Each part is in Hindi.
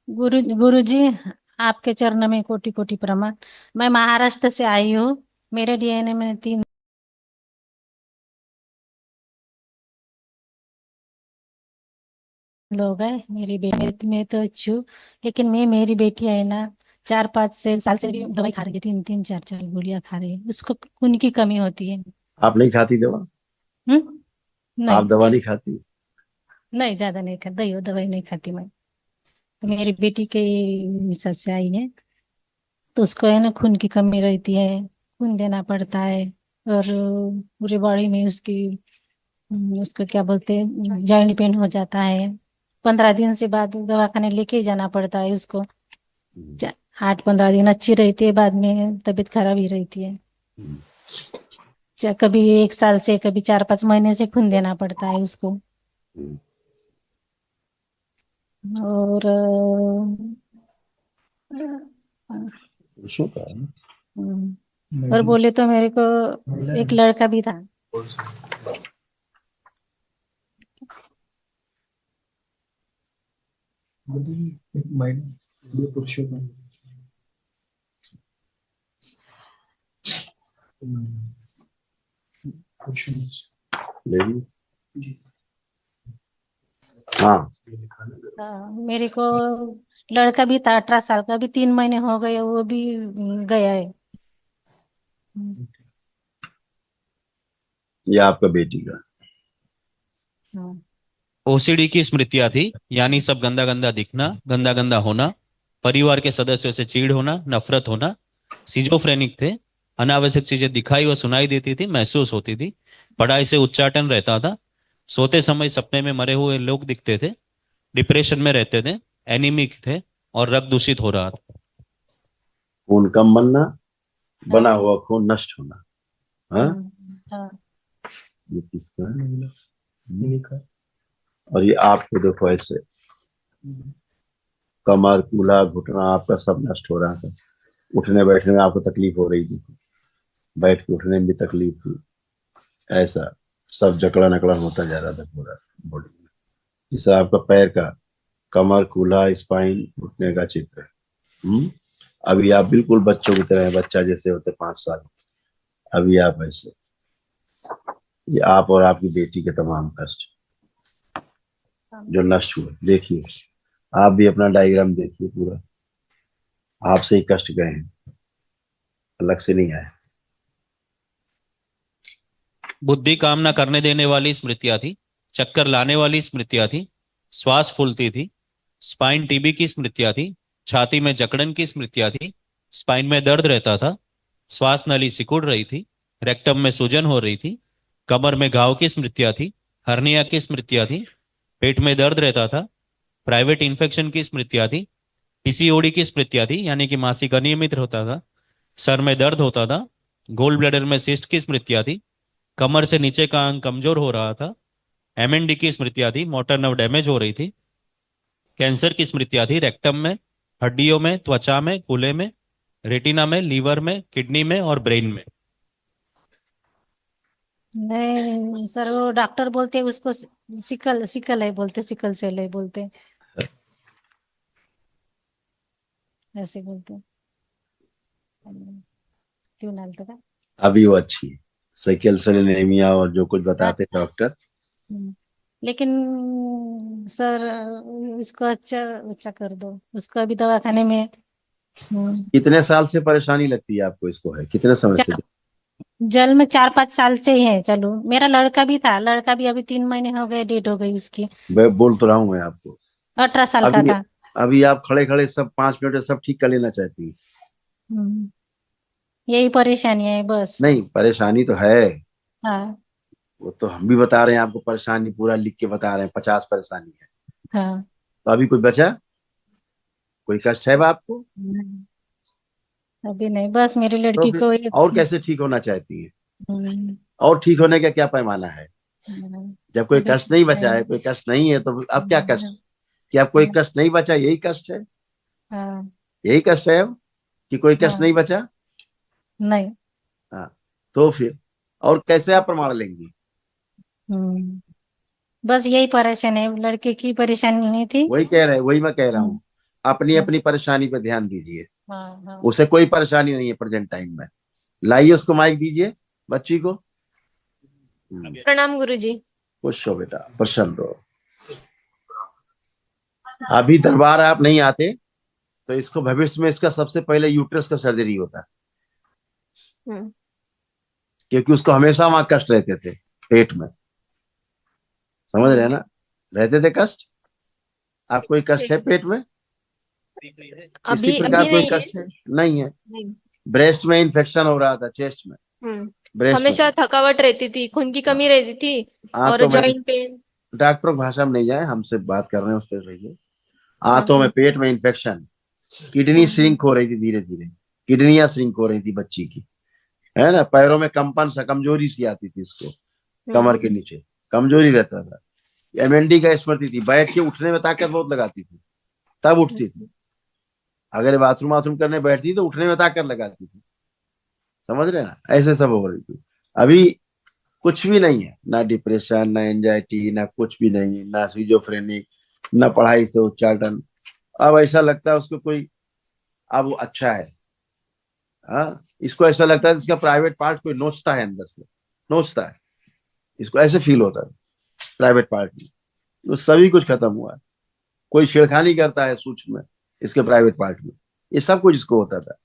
गुरु गुरु जी, आपके चरणों में कोटि कोटि प्रणाम। मैं महाराष्ट्र से आई हूँ। मेरे डीएनए में 3 लोग हैं। मेरी बेटी में तो अच्छी हूँ, लेकिन मेरी बेटी है ना, 4-5 साल से भी दवाई खा रही है। 3-3 4-4 गोलियां खा रही है। उसको खून की कमी होती है। आप नहीं खाती दवा? आप नहीं। दवा नहीं खाती? नहीं, ज्यादा नहीं खाता, दवाई नहीं खाती मैं। तो मेरी बेटी के हिसाब से आई है। तो उसको है ना, खून की कमी रहती है। खून देना पड़ता है। और पूरे बॉडी में उसकी उसको क्या बोलते हैं, जॉइंट पेन हो जाता है। 15 दिन से बाद दवाखाने लेके ही जाना पड़ता है उसको। हम्म, 8-15 दिन अच्छी रहती है, बाद में तबीयत खराब ही रहती है। हम्म, कभी 1 साल से, कभी 4-5 महीने से खून देना पड़ता है उसको। हम्म। और पुरुषों का है ना? और बोले तो मेरे को एक लड़का भी था। पुरुषों का लेडी। हाँ। हाँ, मेरे को लड़का भी था, 18 साल का। अभी 3 महीने हो गए, वो भी गया है। हम्म, ये आपका बेटी का? हाँ। ओसीडी की स्मृतियां थी, यानी सब गंदा गंदा दिखना, गंदा गंदा होना, परिवार के सदस्यों से चीड़ होना, नफरत होना। सिजोफ्रेनिक थे। अनावश्यक चीजें दिखाई व सुनाई देती थी, महसूस होती थी। पढ़ाई से उच्चाटन रहता था। सोते समय सपने में मरे हुए लोग दिखते थे। डिप्रेशन में रहते थे। एनीमिक थे। और रक्त दूषित हो रहा था। खून कम बनना, बना हाँ। हुआ खून नष्ट होना। हाँ। हाँ। ये किसका है? इन्हीं का। और ये आपको देखो ऐसे, कमर कूल्हा घुटना आपका सब नष्ट हो रहा था। उठने बैठने में आपको तकलीफ हो रही थी, बैठ के उठने में भी तकलीफ थी। ऐसा सब जकड़न अकड़न होता जा रहा था पूरा बॉडी में। जैसे आपका पैर का कमर कूल्हा स्पाइन घुटने का चित्र है। अभी आप बिल्कुल बच्चों की तरह हैं, बच्चा जैसे होते 5 साल। अभी आप ऐसे। ये आप और आपकी बेटी के तमाम कष्ट हाँ। जो नष्ट हुए, देखिए। आप भी अपना डायग्राम देखिए पूरा। आपसे ही कष्ट गए हैं, अलग से नहीं आए। बुद्धि काम न करने देने वाली स्मृतियां थी। चक्कर लाने वाली स्मृतियां थी। श्वास फूलती थी। स्पाइन टीबी की स्मृतियां थी। छाती में जकड़न की स्मृतियां थी। स्पाइन में दर्द रहता था। श्वास नली सिकुड़ रही थी। रेक्टम में सूजन हो रही थी। कमर में घाव की स्मृतियां थी। हर्निया की स्मृतियां थी। पेट में दर्द रहता था। प्राइवेट इन्फेक्शन की स्मृतियां थी। पीसीओडी की स्मृतियां थी, यानी कि मासिक अनियमित होता था। सर में दर्द होता था। गोल ब्लैडर में सिस्ट की स्मृतियां थी। कमर से नीचे का अंग कमजोर हो रहा था। एमएनडी की स्मृतियां थी, मोटर नर्व डैमेज हो रही थी। कैंसर की स्मृतियां थी, रेक्टम में, हड्डियों में, त्वचा में, कूल्हे में, रेटिना में, लीवर में, किडनी में और ब्रेन में। नहीं सर, वो डॉक्टर बोलते हैं उसको सिकल सिकल है बोलते, सिकल सेल है बोलते, ऐसे बोलते हैं। क्यों नालता का? अभी वो अच्छी है। साइकिल सेलेनेमिया और जो कुछ हाँ। बताते डॉक्टर। हम्म, लेकिन सर, इसको अच्छा अच्छा कर दो उसको अभी दवाखाने में। हम्म, कितने साल से परेशानी लगती है आपको? इसको है कितने समय से? जल में 4-5 साल से ही है। चलो, मेरा लड़का भी था, लड़का भी अभी 3 महीने हो गए, डेट हो गई उसकी। मैं बोल तो रहा हूँ मैं आपको। 18 साल का अभी था। अभी आप खड़े खड़े सब 5 मिनट में सब ठीक कर लेना चाहती हैं। हम्म, यही परेशानी है बस। नहीं, परेशानी तो है। हाँ। वो तो हम भी बता रहे हैं आपको, परेशानी पूरा लिख के बता रहे हैं, 50 परेशानी है। हाँ। तो अभी कुछ बचा? कोई कष्ट है आपको? हम्म, अभी नहीं, बस मेरी तो लड़की फिर को ये। और कैसे ठीक होना चाहती हैं? हम्म, और ठीक होने का क्या पैमाना है? जब कोई अभी कष्ट नहीं बचा है, कोई कष्ट नहीं है, तो अब क्या कष्ट? कि अब कोई कष्ट नहीं बचा, यही कष्ट है? हाँ। यही कष्ट है अब, कि कोई कष्ट हाँ। नहीं बचा? नहीं। हाँ। तो फिर और कैसे आप प्रमाण लेंगी? हम्म, बस यही परेशानी है, लड़के की परेशानी नहीं थी। वही मैं कह रहा हूँ, अपनी हाँ अपनी परेशानी पे ध्यान दीजिए। हाँ हाँ। उसे कोई परेशानी नहीं है प्रेजेंट टाइम में। लाइए उसको, माइक दीजिए बच्ची को। प्रणाम गुरुजी। खुश हो बेटा, प्रसन्न रहो। अभी दरबार आप नहीं आते तो इसको भविष्य में इसका सबसे पहले यूट्रस का सर्जरी होता, हम्म। क्योंकि उसको हमेशा वहां कष्ट रहते थे पेट में। समझ रहे हैं ना? रहते थे कष्ट। आप कोई कष्ट है पेट में? किसी अभी प्रकार अभी कोई नहीं है कष्ट सर। नहीं है? नहीं। ब्रेस्ट में इन्फेक्शन हो रहा था, चेस्ट में, ब्रेस्ट में। हमेशा थकावट रहती थी, खून की कमी रहती थी और तो मैं जॉइंट पेन। डॉक्टर की भाषा में नहीं जाए, हमसे बात कर रहे हैं उस पर रहिए। हाँ। आंतों में, पेट में इन्फेक्शन, किडनी श्रिंक हो रही थी धीरे धीरे, किडनियां श्रिंक हो रही थी बच्ची की, है ना? पैरों में कंपन सा, कमजोरी सी आती थी इसको, कमर के नीचे कमजोरी रहता था। एमएनडी का स्मृति थी, बैठ के उठने में ताकत बहुत लगाती थी, तब उठती थी। अगर बाथरूम बाथरूम करने बैठती तो उठने में ताकत लगाती थी। समझ रहे हैं ना? ऐसे सब हो रही थी। अभी कुछ भी नहीं है, ना डिप्रेशन, ना एंजाइटी, ना कुछ भी नहीं, ना सिजोफ्रेनिक, ना पढ़ाई से उच्चाटन। अब ऐसा लगता है उसको कोई, अब वो अच्छा है। हाँ, इसको ऐसा लगता है इसका प्राइवेट पार्ट कोई नोचता है अंदर से, नोचता है। इसको ऐसे फील होता है प्राइवेट पार्ट में। तो सभी कुछ खत्म हुआ है। कोई छेड़खानी करता है सूक्ष्म में इसके प्राइवेट पार्ट में, ये सब कुछ इसको होता था।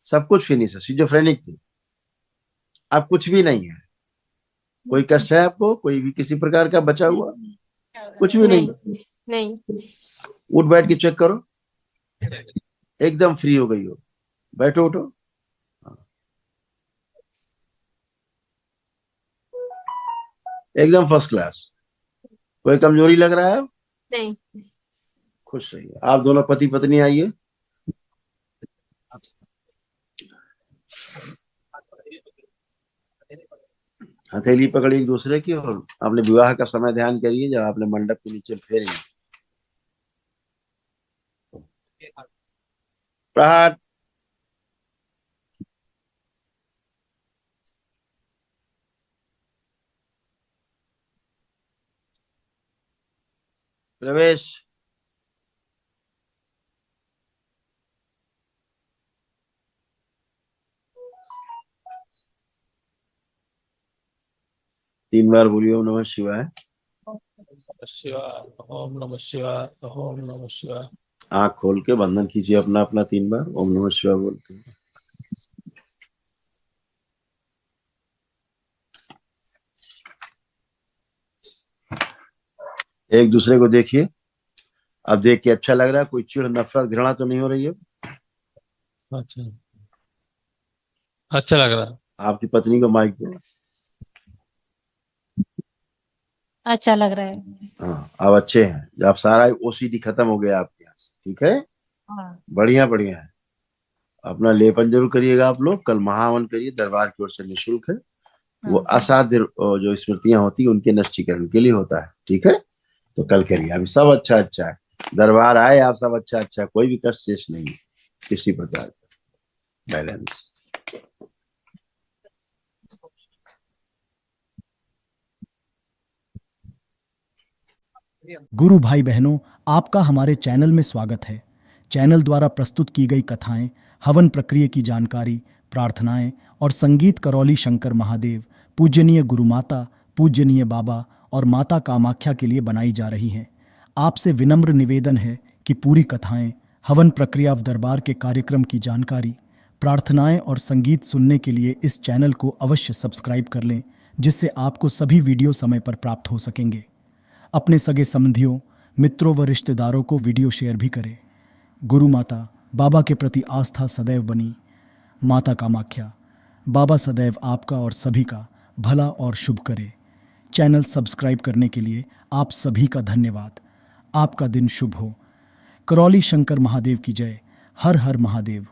सब कुछ फिनिश है, सिजोफ्रेनिक थी। अब कुछ भी नहीं है। कोई कष्ट है आपको, कोई भी किसी प्रकार का बचा हुआ? कुछ भी नहीं। नहीं नहीं। उठ बैठ के चेक करो, एकदम फ्री हो गई हो। बैठो, उठो। एकदम फर्स्ट क्लास। कोई कमजोरी लग रहा है? नहीं। खुश रहिए। आप दोनों पति पत्नी आइए। हथेली पकड़ी एक दूसरे की, और अपने विवाह का समय ध्यान करिए जब आपने मंडप के नीचे फेरेंगे। प्रहार। प्रवेश। 3 बार बोलिए ओम नमः शिवाय। शिवाय। ओम नमः शिवाय। ओम नमः शिवाय। आंख खोल के बंधन कीजिए अपना अपना 3 बार ओम नमः शिवाय बोलते हैं। एक दूसरे को देखिए। अब देख के अच्छा लग रहा है? कोई चिढ़, नफरत, घृणा तो नहीं हो रही है? अच्छा, अच्छा लग रहा है। आपकी पत्नी को माइक दो। अच्छा लग रहा है। हाँ, अब अच्छे हैं। अब सारा ओसीडी खत्म हो गया आपके यहाँ से, ठीक है? हाँ बढ़िया बढ़िया है। अपना लेपन जरूर करिएगा आप लोग। कल महावन करिए, दरबार की ओर से निःशुल्क है। वो हाँ असाध्य जो स्मृतियां होती है उनके नष्टीकरण के लिए होता है, ठीक है? तो कल करिए। अभी सब अच्छा अच्छा है। दरबार आए आप, सब अच्छा अच्छा, कोई भी कष्ट शेष नहीं है किसी प्रकार का। बैलेंस। गुरु भाई बहनों, आपका हमारे चैनल में स्वागत है। चैनल द्वारा प्रस्तुत की गई कथाएं, हवन प्रक्रिया की जानकारी, प्रार्थनाएं और संगीत करौली शंकर महादेव, पूजनीय गुरु माता, पूजनीय बाबा और माता कामाख्या के लिए बनाई जा रही हैं। आपसे विनम्र निवेदन है कि पूरी कथाएं, हवन प्रक्रिया व दरबार के कार्यक्रम की जानकारी, प्रार्थनाएं और संगीत सुनने के लिए इस चैनल को अवश्य सब्सक्राइब कर लें, जिससे आपको सभी वीडियो समय पर प्राप्त हो सकेंगे। अपने सगे संबंधियों, मित्रों व रिश्तेदारों को वीडियो शेयर भी करें। गुरु माता, बाबा के प्रति आस्था सदैव बनी। माता कामाख्या, बाबा सदैव आपका और सभी का भला और शुभ करे। चैनल सब्सक्राइब करने के लिए आप सभी का धन्यवाद। आपका दिन शुभ हो। करौली शंकर महादेव की जय। हर हर महादेव।